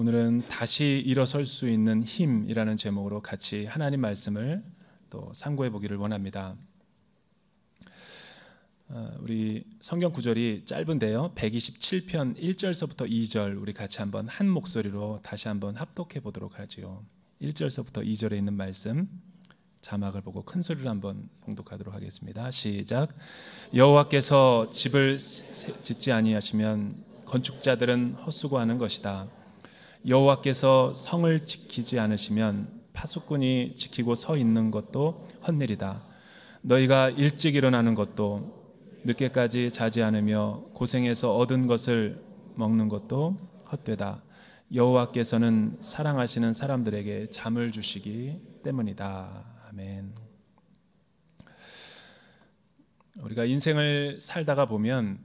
오늘은 다시 일어설 수 있는 힘이라는 제목으로 같이 하나님 말씀을 또 상고해 보기를 원합니다. 우리 성경 구절이 짧은데요, 127편 1절서부터 2절 우리 같이 한번 한 목소리로 다시 한번 합독해 보도록 하지요. 1절서부터 2절에 있는 말씀 자막을 보고 큰 소리로 한번 봉독하도록 하겠습니다. 시작. 여호와께서 집을 짓지 아니하시면 건축자들은 헛수고하는 것이다. 여호와께서 성을 지키지 않으시면 파수꾼이 지키고 서 있는 것도 헛일이다. 너희가 일찍 일어나는 것도 늦게까지 자지 않으며 고생해서 얻은 것을 먹는 것도 헛되다. 여호와께서는 사랑하시는 사람들에게 잠을 주시기 때문이다. 아멘. 우리가 인생을 살다가 보면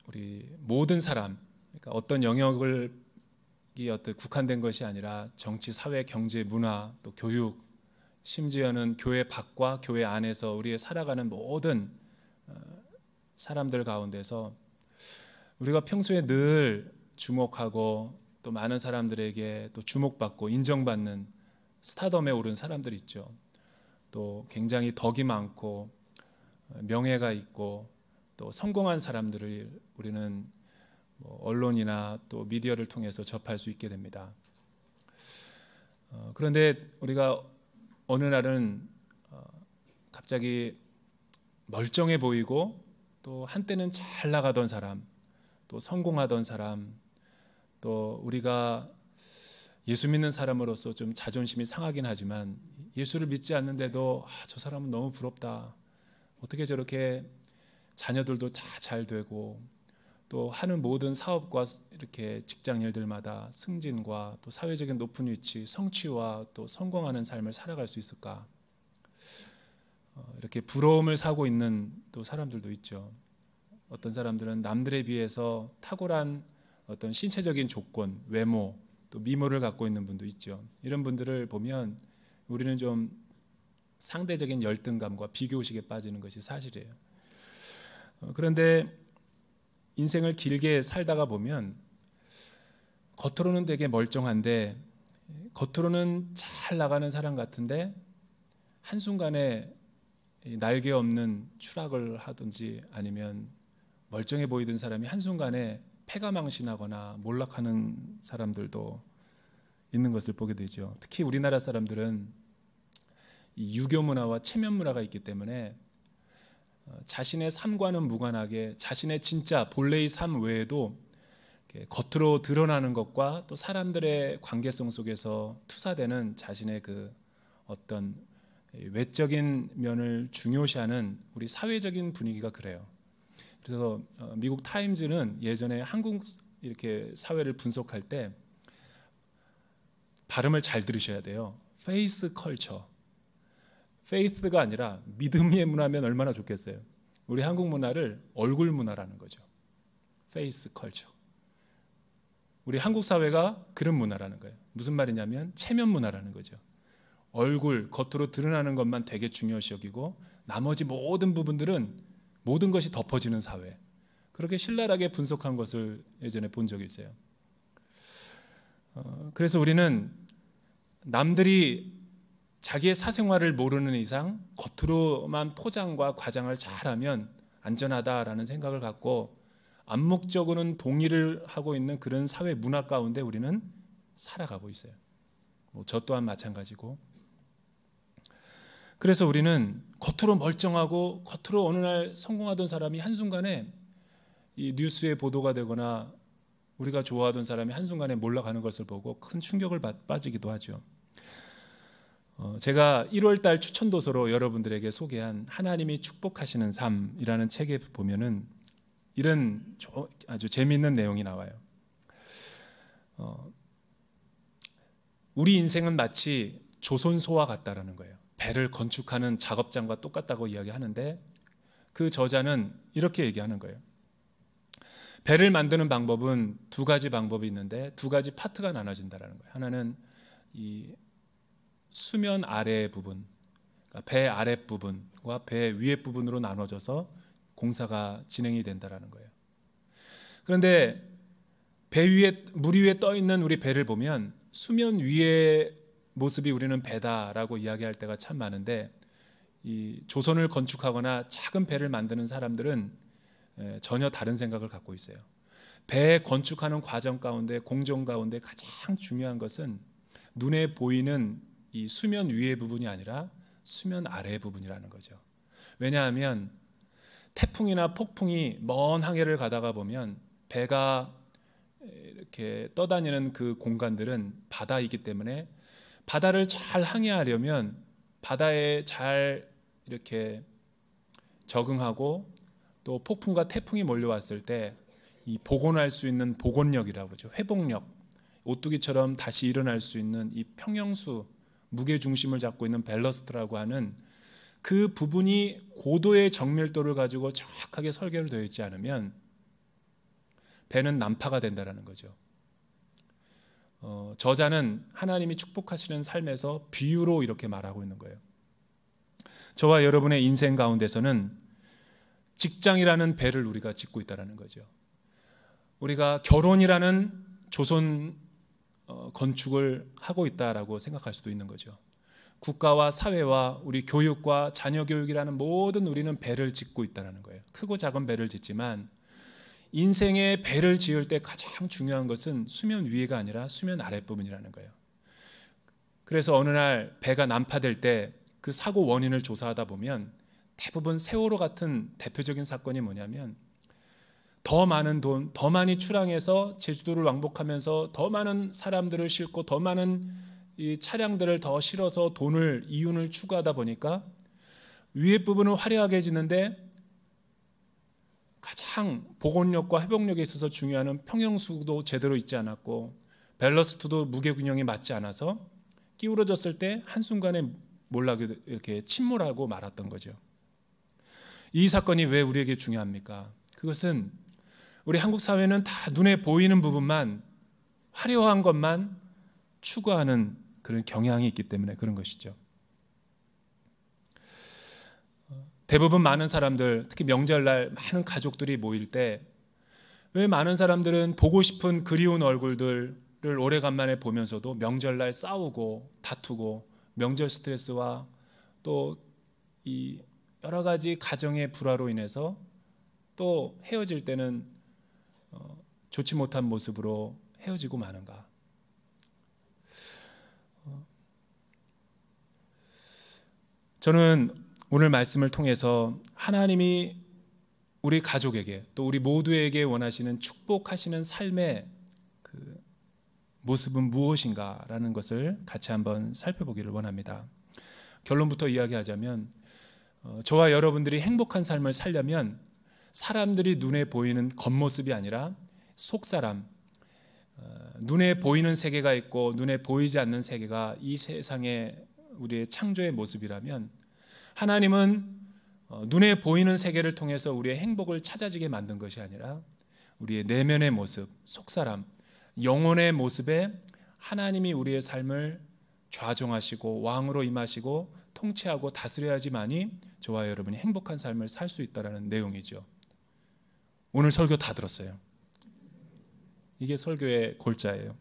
우리 모든 사람, 그러니까 어떤 영역이 어떤 국한된 것이 아니라 정치, 사회, 경제, 문화, 또 교육, 심지어는 교회 밖과 교회 안에서 우리의 살아가는 모든 사람들 가운데서 우리가 평소에 늘 주목하고 또 많은 사람들에게 또 주목받고 인정받는 스타덤에 오른 사람들이 있죠. 또 굉장히 덕이 많고 명예가 있고 또 성공한 사람들을 우리는 언론이나 또 미디어를 통해서 접할 수 있게 됩니다. 그런데 우리가 어느 날은 갑자기 멀쩡해 보이고 또 한때는 잘 나가던 사람, 또 성공하던 사람, 또 우리가 예수 믿는 사람으로서 좀 자존심이 상하긴 하지만 예수를 믿지 않는데도 저 사람은 너무 부럽다. 어떻게 저렇게 자녀들도 다 잘 되고 또 하는 모든 사업과 이렇게 직장 일들마다 승진과 또 사회적인 높은 위치, 성취와 또 성공하는 삶을 살아갈 수 있을까? 이렇게 부러움을 사고 있는 또 사람들도 있죠. 어떤 사람들은 남들에 비해서 탁월한 어떤 신체적인 조건, 외모, 또 미모를 갖고 있는 분도 있죠. 이런 분들을 보면 우리는 좀 상대적인 열등감과 비교의식에 빠지는 것이 사실이에요. 그런데 인생을 길게 살다가 보면 겉으로는 되게 멀쩡한데 겉으로는 잘 나가는 사람 같은데 한순간에 날개 없는 추락을 하든지 아니면 멀쩡해 보이던 사람이 한순간에 패가망신하거나 몰락하는 사람들도 있는 것을 보게 되죠. 특히 우리나라 사람들은 이 유교 문화와 체면 문화가 있기 때문에 자신의 삶과는 무관하게 자신의 진짜 본래의 삶 외에도 겉으로 드러나는 것과 또 사람들의 관계성 속에서 투사되는 자신의 그 어떤 외적인 면을 중요시하는 우리 사회적인 분위기가 그래요. 그래서 미국 타임즈는 예전에 한국 이렇게 사회를 분석할 때 발음을 잘 들으셔야 돼요. 페이스 컬처. 페이스가 아니라 믿음의 문화면 얼마나 좋겠어요. 우리 한국 문화를 얼굴 문화라는 거죠. 페이스 컬처. 우리 한국 사회가 그런 문화라는 거예요. 무슨 말이냐면 체면 문화라는 거죠. 얼굴, 겉으로 드러나는 것만 되게 중요시 여기고 나머지 모든 부분들은 모든 것이 덮어지는 사회. 그렇게 신랄하게 분석한 것을 예전에 본 적이 있어요. 그래서 우리는 남들이 자기의 사생활을 모르는 이상 겉으로만 포장과 과장을 잘하면 안전하다라는 생각을 갖고 암묵적으로는 동의를 하고 있는 그런 사회 문화 가운데 우리는 살아가고 있어요. 저 또한 마찬가지고. 그래서 우리는 겉으로 멀쩡하고 겉으로 어느 날 성공하던 사람이 한순간에 이 뉴스에 보도가 되거나 우리가 좋아하던 사람이 한순간에 몰락하는 것을 보고 큰 충격을 빠지기도 하죠. 제가 1월달 추천도서로 여러분들에게 소개한 하나님이 축복하시는 삶이라는 책에 보면은 이런 아주 재미있는 내용이 나와요. 우리 인생은 마치 조선소와 같다라는 거예요. 배를 건축하는 작업장과 똑같다고 이야기하는데 그 저자는 이렇게 얘기하는 거예요. 배를 만드는 방법은 두 가지 방법이 있는데 두 가지 파트가 나눠진다라는 거예요. 하나는 이 수면 아래 부분, 그러니까 배 아랫 부분과 배 위에 부분으로 나눠져서 공사가 진행이 된다라는 거예요. 그런데 배 위에 물 위에 떠 있는 우리 배를 보면 수면 위의 모습이 우리는 배다라고 이야기할 때가 참 많은데, 이 조선을 건축하거나 작은 배를 만드는 사람들은 전혀 다른 생각을 갖고 있어요. 배 건축하는 과정 가운데, 공정 가운데 가장 중요한 것은 눈에 보이는 이 수면 위의 부분이 아니라 수면 아래 부분이라는 거죠. 왜냐하면 태풍이나 폭풍이 먼 항해를 가다가 보면 배가 이렇게 떠다니는 그 공간들은 바다이기 때문에 바다를 잘 항해하려면 바다에 잘 이렇게 적응하고, 또 폭풍과 태풍이 몰려왔을 때 이 복원할 수 있는 복원력이라고 하죠. 회복력, 오뚜기처럼 다시 일어날 수 있는 이 평형수, 무게 중심을 잡고 있는 밸러스트라고 하는 그 부분이 고도의 정밀도를 가지고 정확하게 설계를 되어 있지 않으면 배는 난파가 된다는 거죠. 저자는 하나님이 축복하시는 삶에서 비유로 이렇게 말하고 있는 거예요. 저와 여러분의 인생 가운데서는 직장이라는 배를 우리가 짓고 있다는 거죠. 우리가 결혼이라는 조선 건축을 하고 있다라고 생각할 수도 있는 거죠. 국가와 사회와 우리 교육과 자녀 교육이라는 모든 우리는 배를 짓고 있다는 거예요. 크고 작은 배를 짓지만 인생의 배를 지을 때 가장 중요한 것은 수면 위가 아니라 수면 아랫부분이라는 거예요. 그래서 어느 날 배가 난파될 때 그 사고 원인을 조사하다 보면 대부분 세월호 같은 대표적인 사건이 뭐냐면, 더 많은 돈, 더 많이 출항해서 제주도를 왕복하면서 더 많은 사람들을 싣고 더 많은 이 차량들을 더 실어서 돈을, 이윤을 추구하다 보니까 위에 부분은 화려하게 짓는데 가장 복원력과 회복력에 있어서 중요한 평형수도 제대로 있지 않았고 밸러스트도 무게균형이 맞지 않아서 끼우러졌을 때 한순간에 몰락이 이렇게 침몰하고 말았던 거죠. 이 사건이 왜 우리에게 중요합니까? 그것은 우리 한국 사회는 다 눈에 보이는 부분만, 화려한 것만 추구하는 그런 경향이 있기 때문에 그런 것이죠. 대부분 많은 사람들, 특히 명절날 많은 가족들이 모일 때 왜 많은 사람들은 보고 싶은 그리운 얼굴들을 오래간만에 보면서도 명절날 싸우고 다투고 명절 스트레스와 또 이 여러 가지 가정의 불화로 인해서 또 헤어질 때는 좋지 못한 모습으로 헤어지고 마는가? 저는 오늘 말씀을 통해서 하나님이 우리 가족에게 또 우리 모두에게 원하시는 축복하시는 삶의 그 모습은 무엇인가라는 것을 같이 한번 살펴보기를 원합니다. 결론부터 이야기하자면 저와 여러분들이 행복한 삶을 살려면 사람들이 눈에 보이는 겉모습이 아니라 속사람, 눈에 보이는 세계가 있고 눈에 보이지 않는 세계가 이 세상의 우리의 창조의 모습이라면, 하나님은 눈에 보이는 세계를 통해서 우리의 행복을 찾아지게 만든 것이 아니라 우리의 내면의 모습, 속사람, 영혼의 모습에 하나님이 우리의 삶을 좌정하시고 왕으로 임하시고 통치하고 다스려야지만이 저와 여러분이 행복한 삶을 살 수 있다는 내용이죠. 오늘 설교 다 들었어요. 이게 설교의 골자예요.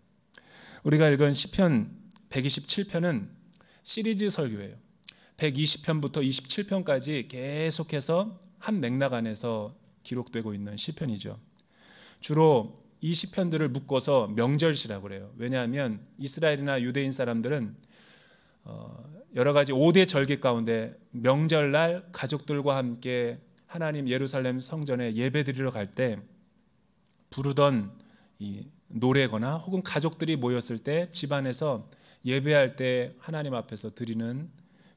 우리가 읽은 시편 127편은 시리즈 설교예요. 120편부터 27편까지 계속해서 한 맥락 안에서 기록되고 있는 시편이죠. 주로 이 시편들을 묶어서 명절시라고 그래요. 왜냐하면 이스라엘이나 유대인 사람들은 여러 가지 5대 절기 가운데 명절날 가족들과 함께 하나님 예루살렘 성전에 예배드리러 갈 때 부르던 이 노래거나 혹은 가족들이 모였을 때 집안에서 예배할 때 하나님 앞에서 드리는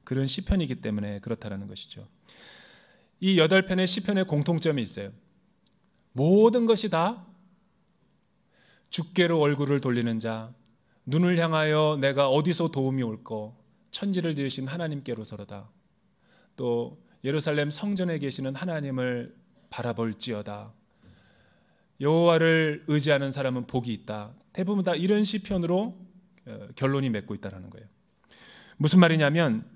그런 시편이기 때문에 그렇다라는 것이죠. 이 8편의 시편의 공통점이 있어요. 모든 것이 다 주께로 얼굴을 돌리는 자, 눈을 향하여 내가 어디서 도움이 올꼬, 천지를 지으신 하나님께로서로다. 또 예루살렘 성전에 계시는 하나님을 바라볼지어다. 여호와를 의지하는 사람은 복이 있다. 대부분 다 이런 시편으로 결론이 맺고 있다는 거예요. 무슨 말이냐면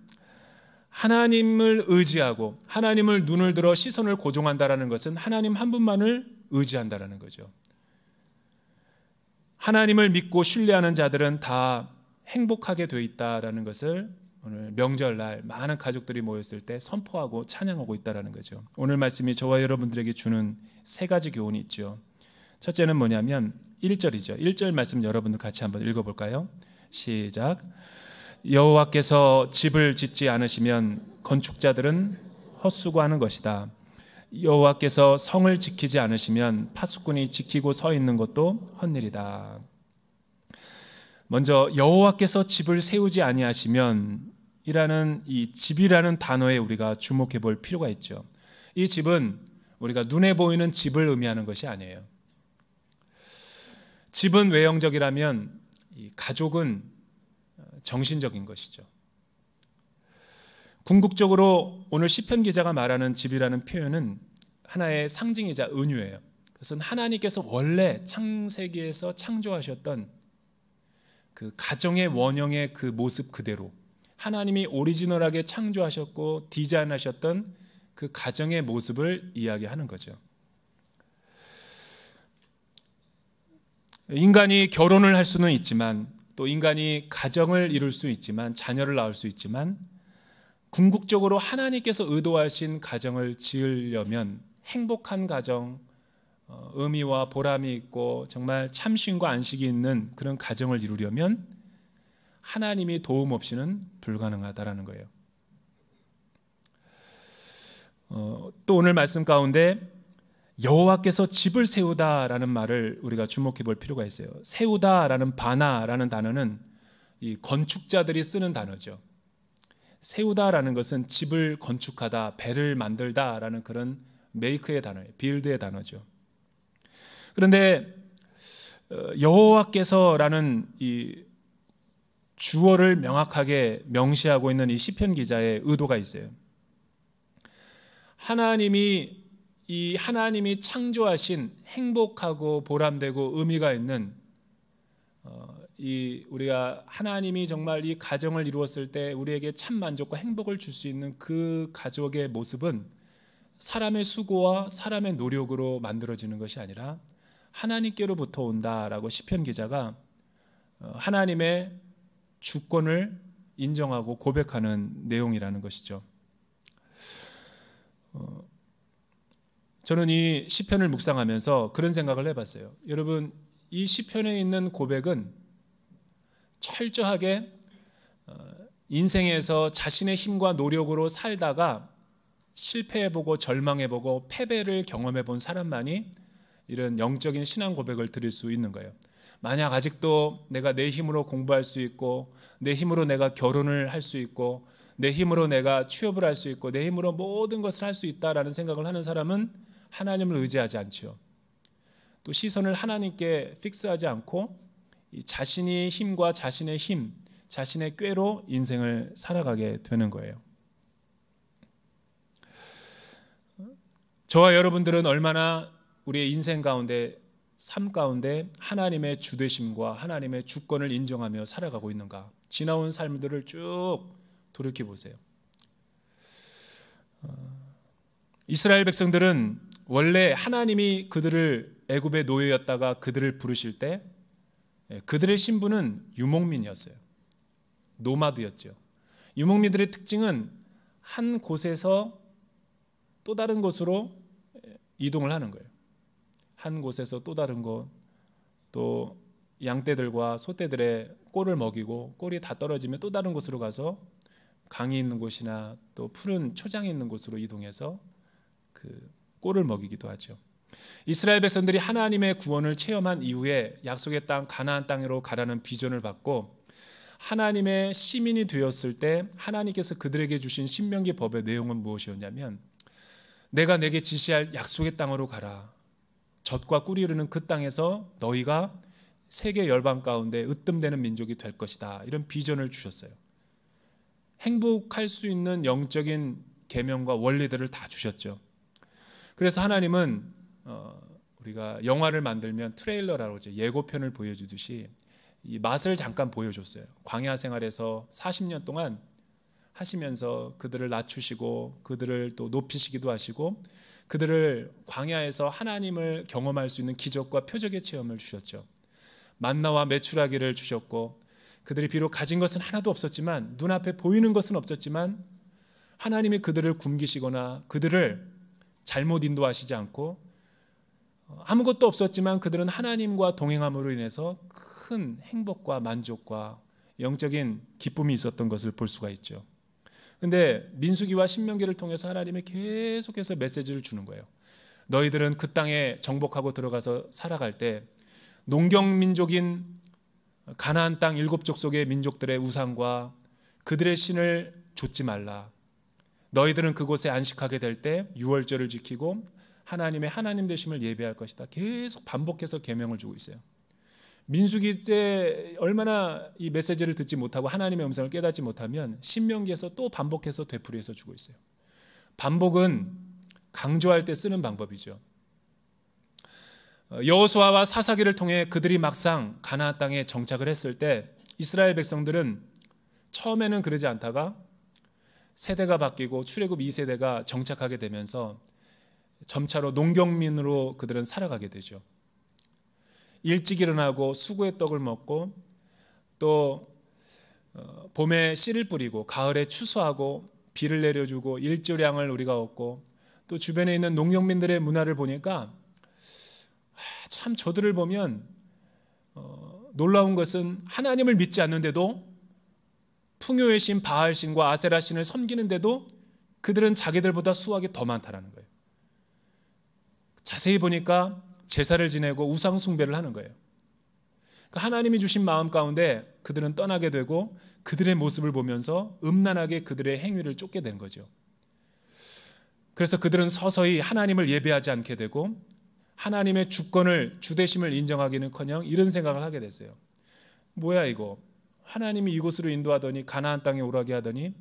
하나님을 의지하고 하나님을 눈을 들어 시선을 고정한다라는 것은 하나님 한 분만을 의지한다라는 거죠. 하나님을 믿고 신뢰하는 자들은 다 행복하게 돼 있다라는 것을 오늘 명절날 많은 가족들이 모였을 때 선포하고 찬양하고 있다라는 거죠. 오늘 말씀이 저와 여러분들에게 주는 세 가지 교훈이 있죠. 첫째는 뭐냐면 1절이죠. 1절 말씀 여러분들 같이 한번 읽어볼까요? 시작. 여호와께서 집을 짓지 않으시면 건축자들은 헛수고하는 것이다. 여호와께서 성을 지키지 않으시면 파수꾼이 지키고 서 있는 것도 헛일이다. 먼저 여호와께서 집을 세우지 아니하시면 이라는 이 집이라는 단어에 우리가 주목해 볼 필요가 있죠. 이 집은 우리가 눈에 보이는 집을 의미하는 것이 아니에요. 집은 외형적이라면 이 가족은 정신적인 것이죠. 궁극적으로 오늘 시편 기자가 말하는 집이라는 표현은 하나의 상징이자 은유예요. 그것은 하나님께서 원래 창세기에서 창조하셨던 그 가정의 원형의 그 모습 그대로 하나님이 오리지널하게 창조하셨고 디자인하셨던 그 가정의 모습을 이야기하는 거죠. 인간이 결혼을 할 수는 있지만 또 인간이 가정을 이룰 수 있지만 자녀를 낳을 수 있지만 궁극적으로 하나님께서 의도하신 가정을 지으려면 행복한 가정, 의미와 보람이 있고 정말 참쉼과 안식이 있는 그런 가정을 이루려면 하나님이 도움 없이는 불가능하다라는 거예요. 또 오늘 말씀 가운데 여호와께서 집을 세우다라는 말을 우리가 주목해 볼 필요가 있어요. 세우다라는 바나라는 단어는 이 건축자들이 쓰는 단어죠. 세우다라는 것은 집을 건축하다, 배를 만들다라는 그런 메이크의 단어예요. 빌드의 단어죠. 그런데 여호와께서라는 이 주어를 명확하게 명시하고 있는 이 시편 기자의 의도가 있어요. 하나님이 창조하신 행복하고 보람되고 의미가 있는 우리가 하나님이 정말 이 가정을 이루었을 때 우리에게 참 만족과 행복을 줄 수 있는 그 가족의 모습은 사람의 수고와 사람의 노력으로 만들어지는 것이 아니라 하나님께로부터 온다라고 시편 기자가 하나님의 주권을 인정하고 고백하는 내용이라는 것이죠. 저는 이 시편을 묵상하면서 그런 생각을 해봤어요. 여러분, 이 시편에 있는 고백은 철저하게 인생에서 자신의 힘과 노력으로 살다가 실패해보고 절망해보고 패배를 경험해본 사람만이 이런 영적인 신앙 고백을 드릴 수 있는 거예요. 만약 아직도 내가 내 힘으로 공부할 수 있고 내 힘으로 내가 결혼을 할 수 있고 내 힘으로 내가 취업을 할 수 있고 내 힘으로 모든 것을 할 수 있다라는 생각을 하는 사람은 하나님을 의지하지 않죠. 또 시선을 하나님께 픽스하지 않고 자신의 힘과 자신의 힘, 자신의 꾀로 인생을 살아가게 되는 거예요. 저와 여러분들은 얼마나 우리의 인생 가운데, 삶 가운데 하나님의 주되심과 하나님의 주권을 인정하며 살아가고 있는가? 지나온 삶들을 쭉 돌이켜 보세요. 이스라엘 백성들은 원래 하나님이 그들을 애굽의 노예였다가 그들을 부르실 때 그들의 신분은 유목민이었어요. 노마드였죠. 유목민들의 특징은 한 곳에서 또 다른 곳으로 이동을 하는 거예요. 한 곳에서 또 다른 곳, 또 양떼들과 소떼들의 꼴을 먹이고 꼴이 다 떨어지면 또 다른 곳으로 가서 강이 있는 곳이나 또 푸른 초장이 있는 곳으로 이동해서 그 꼴을 먹이기도 하죠. 이스라엘 백성들이 하나님의 구원을 체험한 이후에 약속의 땅 가나안 땅으로 가라는 비전을 받고 하나님의 시민이 되었을 때 하나님께서 그들에게 주신 신명기 법의 내용은 무엇이었냐면 내가 내게 지시할 약속의 땅으로 가라. 젖과 꿀이 흐르는 그 땅에서 너희가 세계 열방 가운데 으뜸되는 민족이 될 것이다. 이런 비전을 주셨어요. 행복할 수 있는 영적인 계명과 원리들을 다 주셨죠. 그래서 하나님은 우리가 영화를 만들면 트레일러라고 하죠. 예고편을 보여주듯이 이 맛을 잠깐 보여줬어요. 광야 생활에서 40년 동안 하시면서 그들을 낮추시고 그들을 또 높이시기도 하시고 그들을 광야에서 하나님을 경험할 수 있는 기적과 표적의 체험을 주셨죠. 만나와 메추라기를 주셨고, 그들이 비록 가진 것은 하나도 없었지만, 눈앞에 보이는 것은 없었지만 하나님이 그들을 굶기시거나 그들을 잘못 인도하시지 않고, 아무것도 없었지만 그들은 하나님과 동행함으로 인해서 큰 행복과 만족과 영적인 기쁨이 있었던 것을 볼 수가 있죠. 근데 민수기와 신명기를 통해서 하나님이 계속해서 메시지를 주는 거예요. 너희들은 그 땅에 정복하고 들어가서 살아갈 때 농경민족인 가나안 땅 7족속의 민족들의 우상과 그들의 신을 좇지 말라. 너희들은 그곳에 안식하게 될 때 유월절을 지키고 하나님의 하나님 되심을 예배할 것이다. 계속 반복해서 계명을 주고 있어요. 민수기 때 얼마나 이 메시지를 듣지 못하고 하나님의 음성을 깨닫지 못하면 신명기에서 또 반복해서 되풀이해서 주고 있어요. 반복은 강조할 때 쓰는 방법이죠. 여호수아와 사사기를 통해 그들이 막상 가나안 땅에 정착을 했을 때 이스라엘 백성들은 처음에는 그러지 않다가 세대가 바뀌고 출애굽 2세대가 정착하게 되면서 점차로 농경민으로 그들은 살아가게 되죠. 일찍 일어나고 수고의 떡을 먹고, 또 봄에 씨를 뿌리고 가을에 추수하고 비를 내려주고 일조량을 우리가 얻고, 또 주변에 있는 농경민들의 문화를 보니까 참 저들을 보면 놀라운 것은 하나님을 믿지 않는데도 풍요의 신 바알 신과 아세라 신을 섬기는데도 그들은 자기들보다 수확이 더 많다라는 거예요. 자세히 보니까 제사를 지내고 우상 숭배를 하는 거예요. 그러니까 하나님이 주신 마음 가운데 그들은 떠나게 되고 그들의 모습을 보면서 음란하게 그들의 행위를 쫓게 된 거죠. 그래서 그들은 서서히 하나님을 예배하지 않게 되고 하나님의 주권을, 주되심을 인정하기는커녕 이런 생각을 하게 됐어요. 뭐야 이거, 하나님이 이곳으로 인도하더니 가나안 땅에 오라게 하더니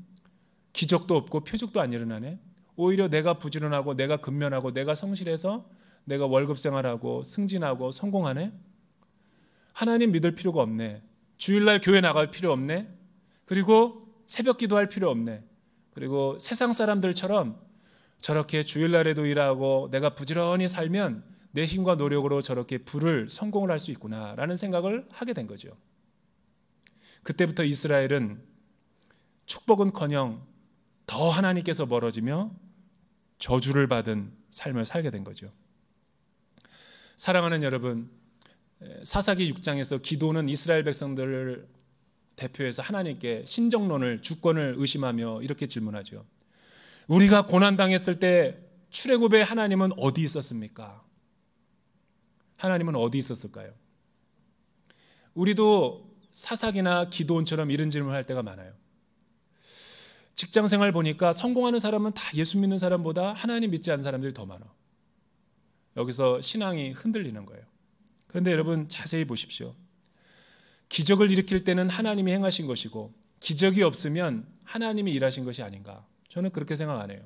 기적도 없고 표적도 안 일어나네. 오히려 내가 부지런하고 내가 근면하고 내가 성실해서 내가 월급 생활하고 승진하고 성공하네. 하나님 믿을 필요가 없네. 주일날 교회 나갈 필요 없네. 그리고 새벽 기도할 필요 없네. 그리고 세상 사람들처럼 저렇게 주일날에도 일하고 내가 부지런히 살면 내 힘과 노력으로 저렇게 부를 성공을 할 수 있구나라는 생각을 하게 된 거죠. 그때부터 이스라엘은 축복은커녕 더 하나님께서 멀어지며 저주를 받은 삶을 살게 된 거죠. 사랑하는 여러분, 사사기 6장에서 기도는 이스라엘 백성들을 대표해서 하나님께 신정론을, 주권을 의심하며 이렇게 질문하죠. 우리가 고난당했을 때 출애굽의 하나님은 어디 있었습니까? 하나님은 어디 있었을까요? 우리도 사사기나 기도원처럼 이런 질문을 할 때가 많아요. 직장생활 보니까 성공하는 사람은 다 예수 믿는 사람보다 하나님 믿지 않는 사람들이 더 많아. 여기서 신앙이 흔들리는 거예요. 그런데 여러분 자세히 보십시오. 기적을 일으킬 때는 하나님이 행하신 것이고 기적이 없으면 하나님이 일하신 것이 아닌가. 저는 그렇게 생각 안 해요.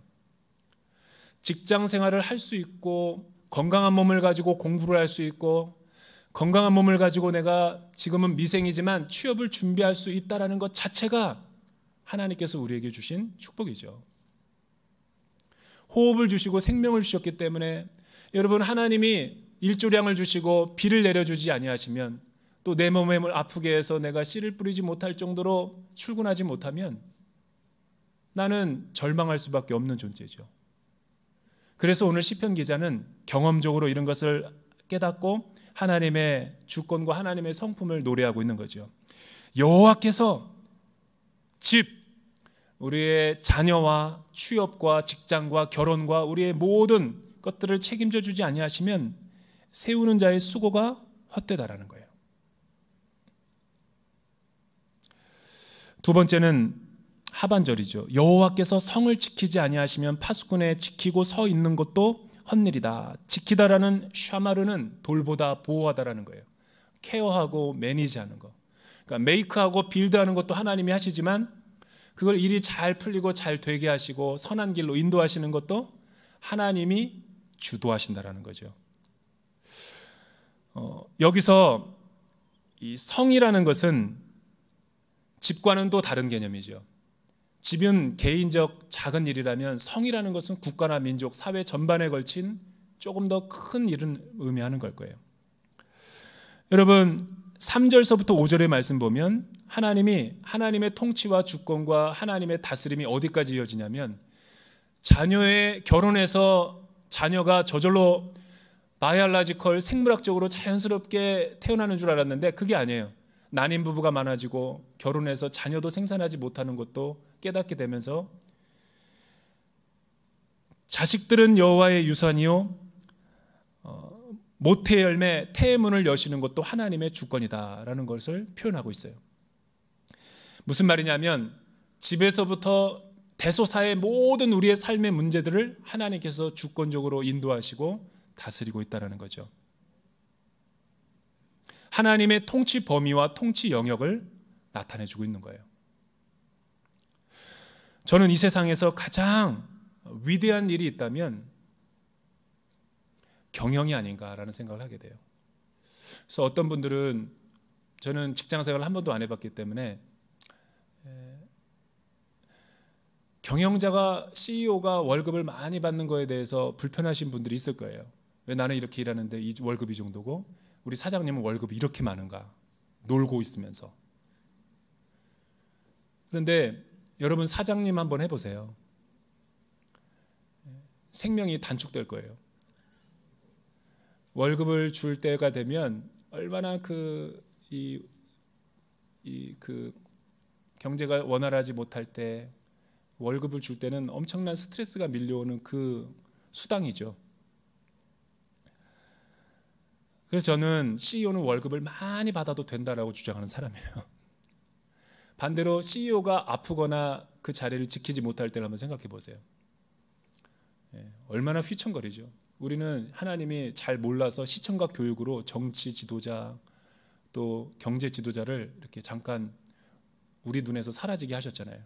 직장 생활을 할 수 있고 건강한 몸을 가지고 공부를 할 수 있고 건강한 몸을 가지고 내가 지금은 미생이지만 취업을 준비할 수 있다는 것 자체가 하나님께서 우리에게 주신 축복이죠. 호흡을 주시고 생명을 주셨기 때문에 여러분, 하나님이 일조량을 주시고 비를 내려주지 아니하시면, 또 내 몸을 아프게 해서 내가 씨를 뿌리지 못할 정도로 출근하지 못하면 나는 절망할 수밖에 없는 존재죠. 그래서 오늘 시편 기자는 경험적으로 이런 것을 깨닫고 하나님의 주권과 하나님의 성품을 노래하고 있는 거죠. 여호와께서 집, 우리의 자녀와 취업과 직장과 결혼과 우리의 모든 것들을 책임져 주지 아니하시면 세우는 자의 수고가 헛되다라는 거예요. 두 번째는 하반절이죠. 여호와께서 성을 지키지 아니하시면 파수꾼에 지키고 서 있는 것도 헛일이다. 지키다라는 샤마르는 돌보다 보호하다라는 거예요. 케어하고 매니지하는 거. 그러니까 메이크하고 빌드하는 것도 하나님이 하시지만 그걸 일이 잘 풀리고 잘 되게 하시고 선한 길로 인도하시는 것도 하나님이 주도하신다라는 거죠. 여기서 이 성이라는 것은 집과는 또 다른 개념이죠. 집은 개인적 작은 일이라면 성이라는 것은 국가나 민족, 사회 전반에 걸친 조금 더 큰 일을 의미하는 걸 거예요. 여러분, 3절서부터 5절의 말씀 보면 하나님이 하나님의 통치와 주권과 하나님의 다스림이 어디까지 이어지냐면 자녀의 결혼해서 자녀가 저절로 바이올로지컬 생물학적으로 자연스럽게 태어나는 줄 알았는데 그게 아니에요. 난임 부부가 많아지고 결혼해서 자녀도 생산하지 못하는 것도 깨닫게 되면서 자식들은 여호와의 유산이요 모태의 열매 태의 문을 여시는 것도 하나님의 주권이다라는 것을 표현하고 있어요. 무슨 말이냐면 집에서부터 대소사의 모든 우리의 삶의 문제들을 하나님께서 주권적으로 인도하시고 다스리고 있다는 거죠. 하나님의 통치 범위와 통치 영역을 나타내주고 있는 거예요. 저는 이 세상에서 가장 위대한 일이 있다면 경영이 아닌가라는 생각을 하게 돼요. 그래서 어떤 분들은 저는 직장생활을 한 번도 안 해봤기 때문에 경영자가 CEO가 월급을 많이 받는 거에 대해서 불편하신 분들이 있을 거예요. 왜 나는 이렇게 일하는데 이 월급이 정도고 우리 사장님은 월급이 이렇게 많은가 놀고 있으면서. 그런데 여러분 사장님 한번 해보세요. 생명이 단축될 거예요. 월급을 줄 때가 되면 얼마나 그 경제가 원활하지 못할 때 월급을 줄 때는 엄청난 스트레스가 밀려오는 그 수당이죠. 그래서 저는 CEO는 월급을 많이 받아도 된다라고 주장하는 사람이에요. 반대로 CEO가 아프거나 그 자리를 지키지 못할 때를 한번 생각해 보세요. 얼마나 휘청거리죠. 우리는 하나님이 잘 몰라서 시청각 교육으로 정치 지도자 또 경제 지도자를 이렇게 잠깐 우리 눈에서 사라지게 하셨잖아요.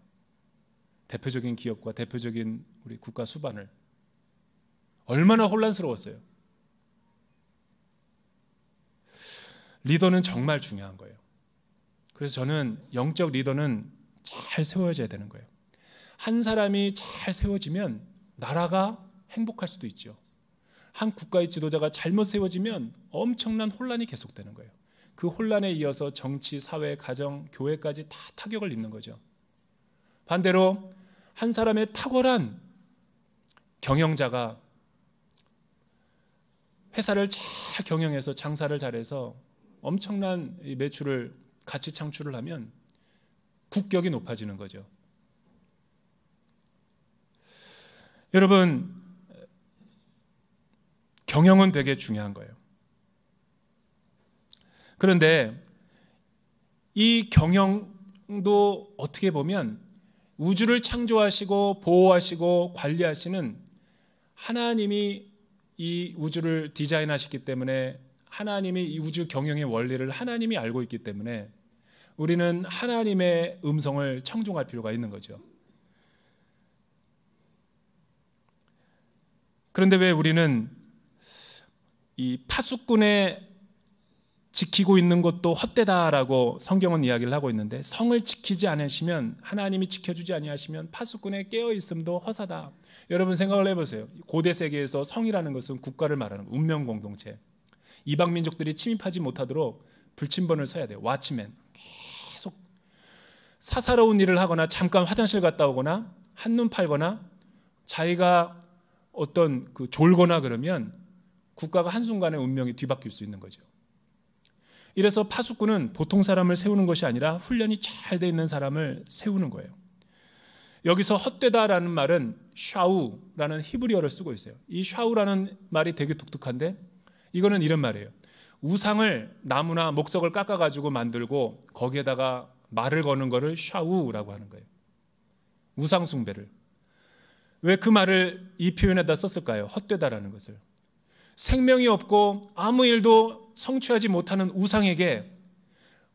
대표적인 기업과 대표적인 우리 국가 수반을. 얼마나 혼란스러웠어요. 리더는 정말 중요한 거예요. 그래서 저는 영적 리더는 잘 세워져야 되는 거예요. 한 사람이 잘 세워지면 나라가 행복할 수도 있죠. 한 국가의 지도자가 잘못 세워지면 엄청난 혼란이 계속되는 거예요. 그 혼란에 이어서 정치, 사회, 가정, 교회까지 다 타격을 입는 거죠. 반대로 한 사람의 탁월한 경영자가 회사를 잘 경영해서 장사를 잘해서 엄청난 매출을 가치 창출을 하면 국격이 높아지는 거죠. 여러분, 경영은 되게 중요한 거예요. 그런데 이 경영도 어떻게 보면 우주를 창조하시고 보호하시고 관리하시는 하나님이 이 우주를 디자인하셨기 때문에 하나님이 이 우주 경영의 원리를 하나님이 알고 있기 때문에 우리는 하나님의 음성을 청종할 필요가 있는 거죠. 그런데 왜 우리는 이 파수꾼에 지키고 있는 것도 헛되다라고 성경은 이야기를 하고 있는데 성을 지키지 않으시면 하나님이 지켜주지 아니하시면 파수꾼에 깨어있음도 허사다. 여러분 생각을 해보세요. 고대 세계에서 성이라는 것은 국가를 말하는 운명 공동체. 이방 민족들이 침입하지 못하도록 불침번을 서야 돼요. 와치맨. 계속 사사로운 일을 하거나 잠깐 화장실 갔다 오거나 한눈 팔거나 자기가 어떤 졸거나 그러면 국가가 한순간에 운명이 뒤바뀔 수 있는 거죠. 이래서 파수꾼은 보통 사람을 세우는 것이 아니라 훈련이 잘 돼 있는 사람을 세우는 거예요. 여기서 헛되다라는 말은 샤우라는 히브리어를 쓰고 있어요. 이 샤우라는 말이 되게 독특한데 이거는 이런 말이에요. 우상을 나무나 목석을 깎아가지고 만들고 거기에다가 말을 거는 거를 샤우라고 하는 거예요. 우상 숭배를. 왜 그 말을 이 표현에다 썼을까요? 헛되다라는 것을. 생명이 없고 아무 일도 성취하지 못하는 우상에게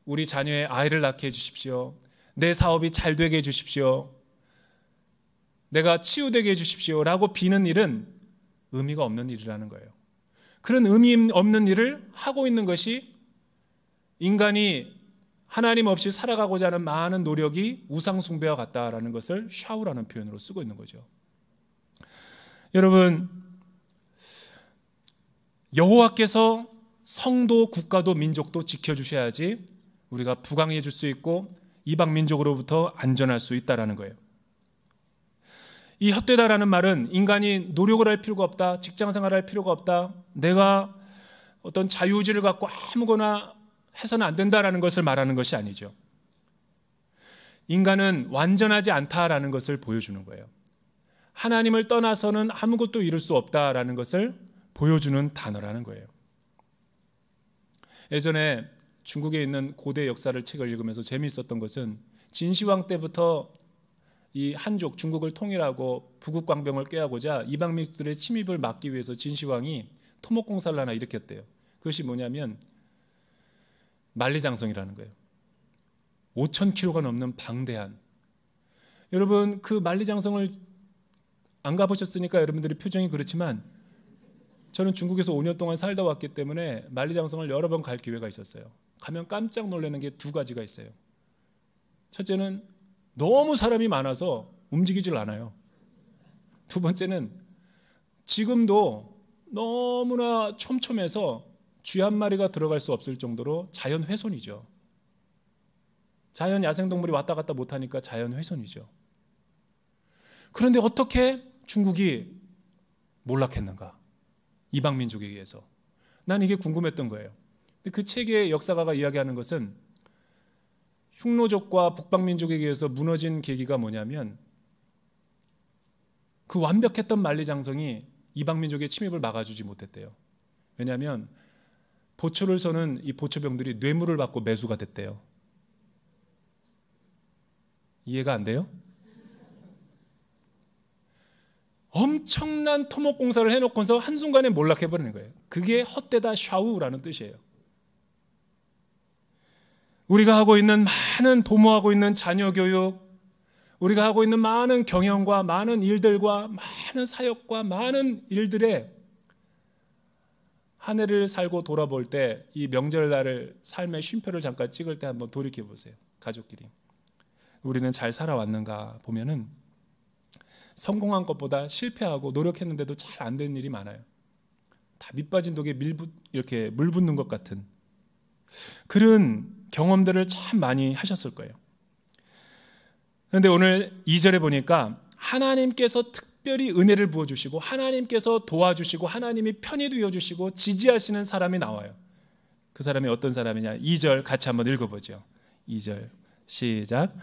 우리 자녀의 아이를 낳게 해주십시오. 내 사업이 잘 되게 해주십시오. 내가 치유되게 해주십시오 라고 비는 일은 의미가 없는 일이라는 거예요. 그런 의미 없는 일을 하고 있는 것이 인간이 하나님 없이 살아가고자 하는 많은 노력이 우상 숭배와 같다라는 것을 샤우라는 표현으로 쓰고 있는 거죠. 여러분, 여호와께서 성도, 국가도, 민족도 지켜주셔야지 우리가 부강해질 수 있고 이방 민족으로부터 안전할 수 있다라는 거예요. 이 헛되다라는 말은 인간이 노력을 할 필요가 없다, 직장 생활을 할 필요가 없다, 내가 어떤 자유의지를 갖고 아무거나 해서는 안 된다라는 것을 말하는 것이 아니죠. 인간은 완전하지 않다라는 것을 보여주는 거예요. 하나님을 떠나서는 아무것도 이룰 수 없다라는 것을 보여주는 단어라는 거예요. 예전에 중국에 있는 고대 역사를 책을 읽으면서 재미있었던 것은 진시황 때부터 이 한족 중국을 통일하고 부국광병을 꾀하고자 이방 민족들의 침입을 막기 위해서 진시황이 토목공사를 하나 일으켰대요. 그것이 뭐냐면 만리장성이라는 거예요. 5,000km가 넘는 방대한, 여러분 그 만리장성을 안 가보셨으니까 여러분들이 표정이 그렇지만 저는 중국에서 5년 동안 살다 왔기 때문에 만리장성을 여러 번 갈 기회가 있었어요. 가면 깜짝 놀라는 게 두 가지가 있어요. 첫째는 너무 사람이 많아서 움직이질 않아요. 두 번째는 지금도 너무나 촘촘해서 쥐 한 마리가 들어갈 수 없을 정도로 자연 훼손이죠. 자연 야생동물이 왔다 갔다 못하니까 자연 훼손이죠. 그런데 어떻게 중국이 몰락했는가? 이방 민족에 의해서. 난 이게 궁금했던 거예요. 근데 그 책의 역사가가 이야기하는 것은 흉노족과 북방민족에 의해서 무너진 계기가 뭐냐면 그 완벽했던 만리장성이 이방민족의 침입을 막아주지 못했대요. 왜냐하면 보초를 서는 이 보초병들이 뇌물을 받고 매수가 됐대요. 이해가 안 돼요? 엄청난 토목공사를 해놓고서 한순간에 몰락해버리는 거예요. 그게 헛되다 샤우라는 뜻이에요. 우리가 하고 있는 많은 도모하고 있는 자녀 교육, 우리가 하고 있는 많은 경영과 많은 일들과 많은 사역과 많은 일들에 한 해를 살고 돌아볼 때 이 명절날을 삶의 쉼표를 잠깐 찍을 때 한번 돌이켜 보세요. 가족끼리 우리는 잘 살아왔는가 보면은 성공한 것보다 실패하고 노력했는데도 잘 안 된 일이 많아요. 다 밑빠진 독에 이렇게 물 붓는 것 같은 그런 경험들을 참 많이 하셨을 거예요. 그런데 오늘 2절에 보니까 하나님께서 특별히 은혜를 부어주시고 하나님께서 도와주시고 하나님이 편히 되어주시고 지지하시는 사람이 나와요. 그 사람이 어떤 사람이냐? 2절 같이 한번 읽어보죠. 2절 시작.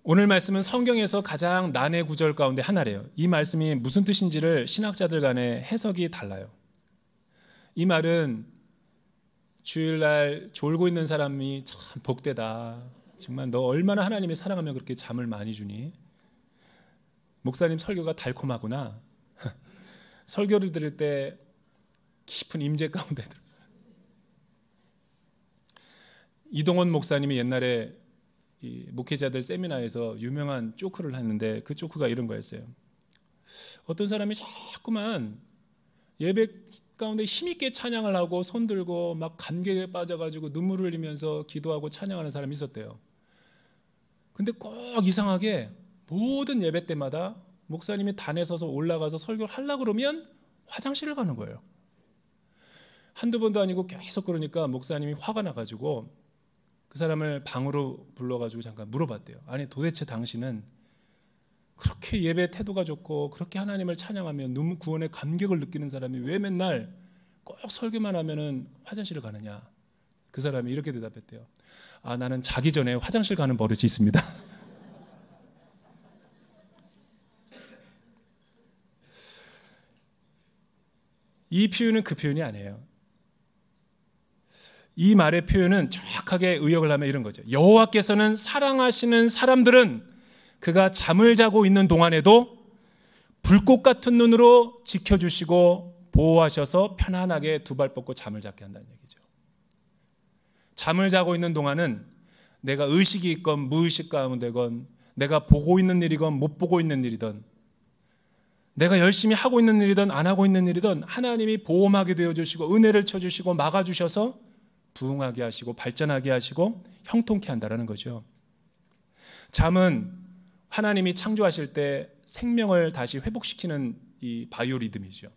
오늘 말씀은 성경에서 가장 난해 구절 가운데 하나래요. 이 말씀이 무슨 뜻인지를 신학자들 간에 해석이 달라요. 이 말은 주일날 졸고 있는 사람이 참 복되다. 정말 너 얼마나 하나님이 사랑하면 그렇게 잠을 많이 주니? 목사님 설교가 달콤하구나. 설교를 들을 때 깊은 임재 가운데 들어요. 이동원 목사님이 옛날에 이 목회자들 세미나에서 유명한 조크를 했는데 그 조크가 이런 거였어요. 어떤 사람이 자꾸만 예배 가운데 힘있게 찬양을 하고 손 들고 막 감격에 빠져가지고 눈물을 흘리면서 기도하고 찬양하는 사람이 있었대요. 근데 꼭 이상하게 모든 예배 때마다 목사님이 단에 서서 올라가서 설교를 하려고 그러면 화장실을 가는 거예요. 한두 번도 아니고 계속 그러니까 목사님이 화가 나가지고 그 사람을 방으로 불러가지고 잠깐 물어봤대요. 아니 도대체 당신은 그렇게 예배 태도가 좋고 그렇게 하나님을 찬양하며 눈물 구원의 감격을 느끼는 사람이 왜 맨날 꼭 설교만 하면은 화장실을 가느냐? 그 사람이 이렇게 대답했대요. 아, 나는 자기 전에 화장실 가는 버릇이 있습니다. 이 표현은 그 표현이 아니에요. 이 말의 표현은 정확하게 의역을 하면 이런 거죠. 여호와께서는 사랑하시는 사람들은 그가 잠을 자고 있는 동안에도 불꽃 같은 눈으로 지켜주시고 보호하셔서 편안하게 두 발 뻗고 잠을 자게 한다는 얘기죠. 잠을 자고 있는 동안은 내가 의식이 있건 무의식 가운데건 내가 보고 있는 일이건 못 보고 있는 일이든 내가 열심히 하고 있는 일이든 안 하고 있는 일이든 하나님이 보호막이 되어주시고 은혜를 쳐주시고 막아주셔서 부흥하게 하시고 발전하게 하시고 형통케 한다라는 거죠. 잠은 하나님이 창조하실 때 생명을 다시 회복시키는 이 바이오리듬이죠.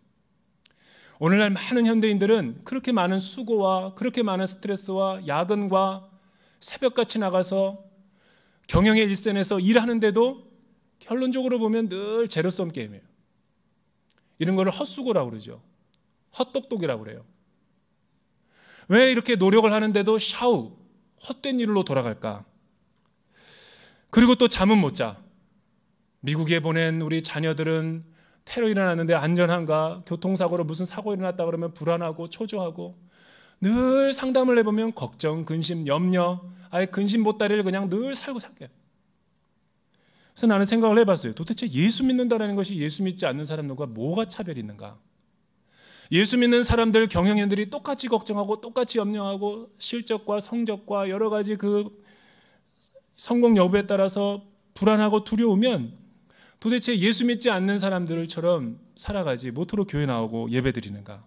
오늘날 많은 현대인들은 그렇게 많은 수고와 그렇게 많은 스트레스와 야근과 새벽같이 나가서 경영의 일선에서 일하는데도 결론적으로 보면 늘 제로섬 게임이에요. 이런 거를 헛수고라고 그러죠. 헛똑똑이라고 그래요. 왜 이렇게 노력을 하는데도 샤우, 헛된 일로 돌아갈까? 그리고 또 잠은 못 자. 미국에 보낸 우리 자녀들은 테러 일어났는데 안전한가? 교통사고로 무슨 사고 일어났다 그러면 불안하고 초조하고 늘 상담을 해보면 걱정, 근심, 염려, 아예 근심 보따리를 그냥 늘 살고 살게요. 그래서 나는 생각을 해봤어요. 도대체 예수 믿는다는 것이 예수 믿지 않는 사람들과 뭐가 차별이 있는가? 예수 믿는 사람들, 경영인들이 똑같이 걱정하고 똑같이 염려하고 실적과 성적과 여러 가지 그 성공 여부에 따라서 불안하고 두려우면 도대체 예수 믿지 않는 사람들처럼 살아가지 못토록 교회 나오고 예배 드리는가?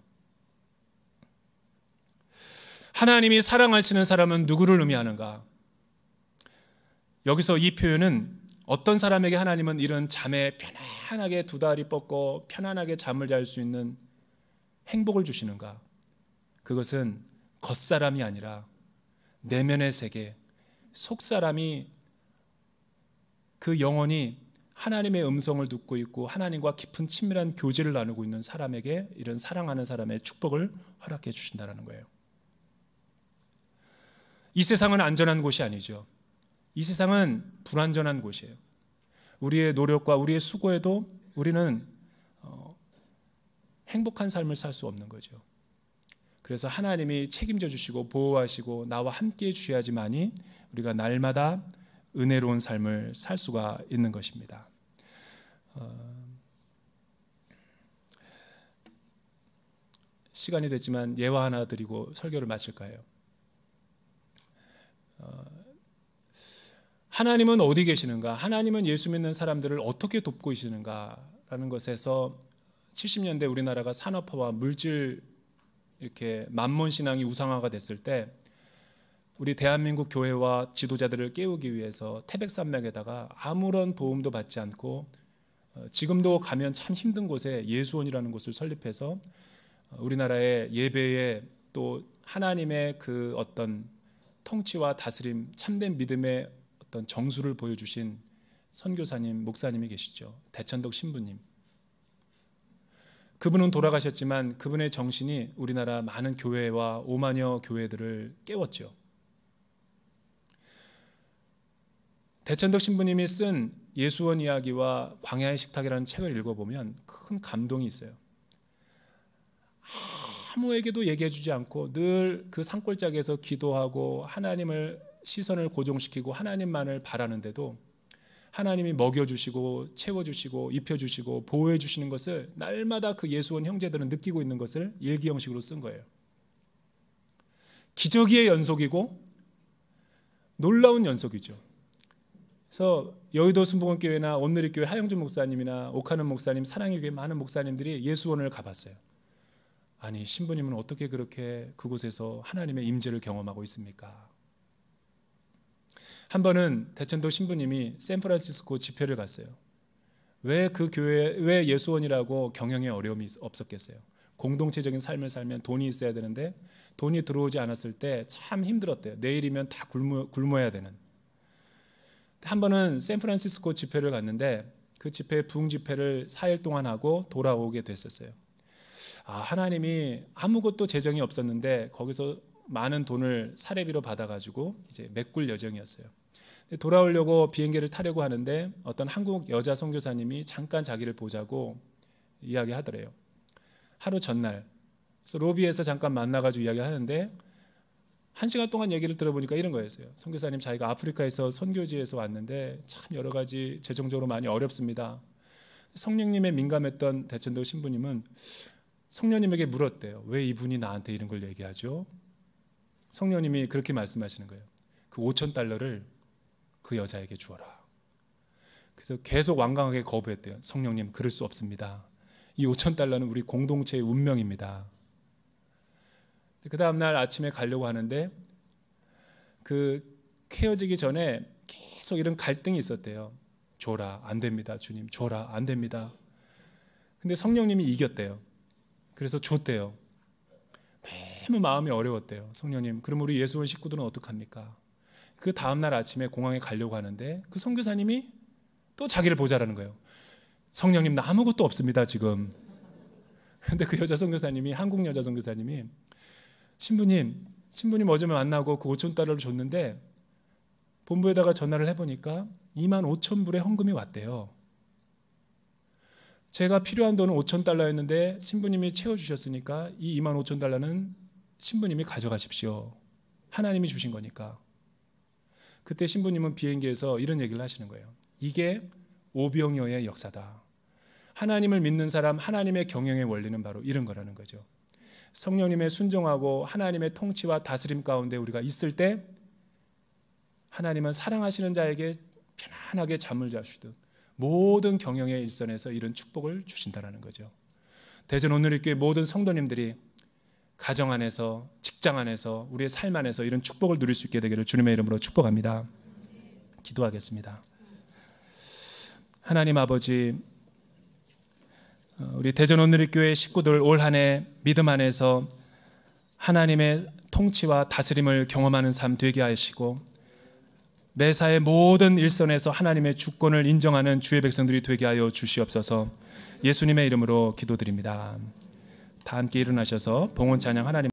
하나님이 사랑하시는 사람은 누구를 의미하는가? 여기서 이 표현은 어떤 사람에게 하나님은 이런 잠에 편안하게 두 다리 뻗고 편안하게 잠을 잘 수 있는 행복을 주시는가? 그것은 겉사람이 아니라 내면의 세계, 속사람이 그 영혼이 하나님의 음성을 듣고 있고 하나님과 깊은 친밀한 교제를 나누고 있는 사람에게 이런 사랑하는 사람의 축복을 허락해 주신다는 거예요. 이 세상은 안전한 곳이 아니죠. 이 세상은 불안전한 곳이에요. 우리의 노력과 우리의 수고에도 우리는 행복한 삶을 살 수 없는 거죠. 그래서 하나님이 책임져 주시고 보호하시고 나와 함께해 주셔야지만이 우리가 날마다 은혜로운 삶을 살 수가 있는 것입니다. 시간이 됐지만 예화 하나 드리고 설교를 마칠까 해요. 하나님은 어디 계시는가? 하나님은 예수 믿는 사람들을 어떻게 돕고 계시는가라는 것에서 70년대 우리나라가 산업화와 물질 이렇게 만몬 신앙이 우상화가 됐을 때 우리 대한민국 교회와 지도자들을 깨우기 위해서 태백산맥에다가 아무런 도움도 받지 않고 지금도 가면 참 힘든 곳에 예수원이라는 곳을 설립해서 우리나라의 예배에 또 하나님의 그 어떤 통치와 다스림, 참된 믿음의 어떤 정수를 보여주신 선교사님, 목사님이 계시죠. 대천덕 신부님. 그분은 돌아가셨지만 그분의 정신이 우리나라 많은 교회와 5만여 교회들을 깨웠죠. 대천덕 신부님이 쓴 예수원 이야기와 광야의 식탁이라는 책을 읽어보면 큰 감동이 있어요. 아무에게도 얘기해주지 않고 늘 그 산골짜기에서 기도하고 하나님을 시선을 고정시키고 하나님만을 바라는데도 하나님이 먹여주시고 채워주시고 입혀주시고 보호해주시는 것을 날마다 그 예수원 형제들은 느끼고 있는 것을 일기 형식으로 쓴 거예요. 기적의 연속이고 놀라운 연속이죠. 그래서 여의도 순복음교회나 온누리교회 하영준 목사님이나 옥하는 목사님, 사랑의 교회 많은 목사님들이 예수원을 가봤어요. 아니 신부님은 어떻게 그렇게 그곳에서 하나님의 임재를 경험하고 있습니까? 한 번은 대천도 신부님이 샌프란시스코 집회를 갔어요. 왜 그 교회, 왜 예수원이라고 경영에 어려움이 없었겠어요? 공동체적인 삶을 살면 돈이 있어야 되는데 돈이 들어오지 않았을 때 참 힘들었대요. 내일이면 다 굶어야 되는. 한 번은 샌프란시스코 집회를 갔는데 그 집회 부흥 집회를 4일 동안 하고 돌아오게 됐었어요. 하나님이 아무것도 재정이 없었는데 거기서 많은 돈을 사례비로 받아가지고 이제 메꿀 여정이었어요. 돌아오려고 비행기를 타려고 하는데 어떤 한국 여자 선교사님이 잠깐 자기를 보자고 이야기하더래요. 하루 전날. 그래서 로비에서 잠깐 만나가지고 이야기하는데 1시간 동안 얘기를 들어보니까 이런 거였어요. 선교사님 자기가 아프리카에서 선교지에서 왔는데 참 여러 가지 재정적으로 많이 어렵습니다. 성령님에 민감했던 대천도 신부님은 성령님에게 물었대요. 왜 이분이 나한테 이런 걸 얘기하죠? 성령님이 그렇게 말씀하시는 거예요. 그 $5,000를 그 여자에게 주어라. 그래서 계속 완강하게 거부했대요. 성령님 그럴 수 없습니다. 이 $5,000는 우리 공동체의 운명입니다. 그 다음날 아침에 가려고 하는데 그 헤어지기 전에 계속 이런 갈등이 있었대요. 줘라, 안 됩니다. 주님, 줘라, 안 됩니다. 근데 성령님이 이겼대요. 그래서 줬대요. 너무 마음이 어려웠대요. 성령님, 그럼 우리 예수원 식구들은 어떡합니까? 그 다음날 아침에 공항에 가려고 하는데 그 선교사님이 또 자기를 보자라는 거예요. 성령님, 나 아무것도 없습니다 지금. 그런데 그 여자 선교사님이, 한국 여자 선교사님이, 신부님 어제 만나고 그 5,000달러를 줬는데 본부에다가 전화를 해보니까 25,000불의 헌금이 왔대요. 제가 필요한 돈은 5,000달러였는데 신부님이 채워주셨으니까 이 25,000달러는 신부님이 가져가십시오. 하나님이 주신 거니까. 그때 신부님은 비행기에서 이런 얘기를 하시는 거예요. 이게 오병이어의 역사다. 하나님을 믿는 사람, 하나님의 경영의 원리는 바로 이런 거라는 거죠. 성령님의 순종하고 하나님의 통치와 다스림 가운데 우리가 있을 때 하나님은 사랑하시는 자에게 편안하게 잠을 자주듯 모든 경영의 일선에서 이런 축복을 주신다는 거죠. 대전 오늘리교회 모든 성도님들이 가정 안에서, 직장 안에서, 우리의 삶 안에서 이런 축복을 누릴 수 있게 되기를 주님의 이름으로 축복합니다. 기도하겠습니다. 하나님 아버지, 우리 대전 오늘리교회 식구들 올 한 해 믿음 안에서 하나님의 통치와 다스림을 경험하는 삶 되게 하시고 매사의 모든 일선에서 하나님의 주권을 인정하는 주의 백성들이 되게 하여 주시옵소서. 예수님의 이름으로 기도드립니다. 다 함께 일어나셔서 봉헌 찬양 하나님